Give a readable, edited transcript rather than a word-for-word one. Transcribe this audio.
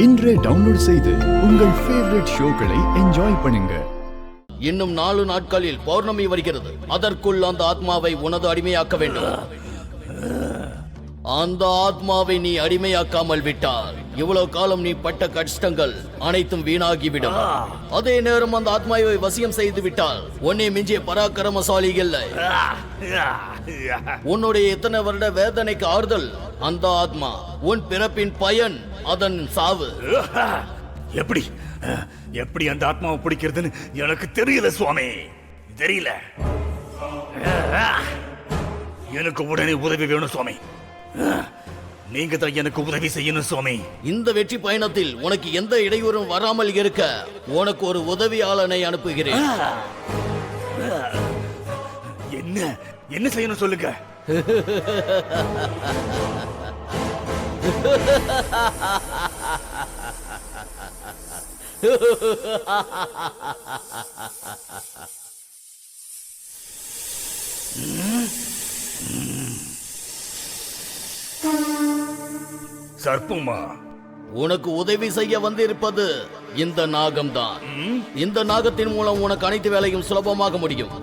இன்றே டவுன்லோட் செய்து உங்கள் ஃபேவரட் ஷோக்களை என்ஜாய் பண்ணுங்க. இன்னும் 4 நாட்களில் பௌர்ணமி வருகிறது. அதற்குள் அந்த ஆத்மாவை உனது அடிமையாக்க வேண்டும். அந்த ஆத்மாவை நீ அடிமையாக்காமல் விட்டால் இவ்வளவு காலம் நீ பட்ட கஷ்டங்கள் அனைத்தும் வீணாகிவிடும். அதே நேரம் அந்த ஆத்மாவை வசியம் செய்து விட்டால் உன்னை மிஞ்சிய பராக்கிரமசாலி இல்லை. உன்னுடைய இத்தனை வருட வேதனைக்கு ஆறுதல் அந்த ஆத்மா. உன் பிறப்பின் பயன் அதன் சாவு. எப்படி எப்படி அந்த ஆத்மாவை பிடிக்கிறதுன்னு எனக்கு தெரியல சுவாமி, தெரியல. எனக்கு உடனே உதவி வேணும் சுவாமி. நீங்க தான் எனக்கு உதவி செய்யணும் சுவாமி. இந்த வெற்றி பயணத்தில் உனக்கு எந்த இடையூறும் வராமல் இருக்க உனக்கு ஒரு உதவியாளனை அனுப்புகிறேன். என்ன என்ன செய்யணும் சொல்லுங்க. சர்ப்பமா, உனக்கு உதவி செய்ய வந்திருப்பது இந்த நாகம்தான். இந்த நாகத்தின் மூலம் உனக்கு அனைத்து வேலையும் சுலபமாக முடியும்.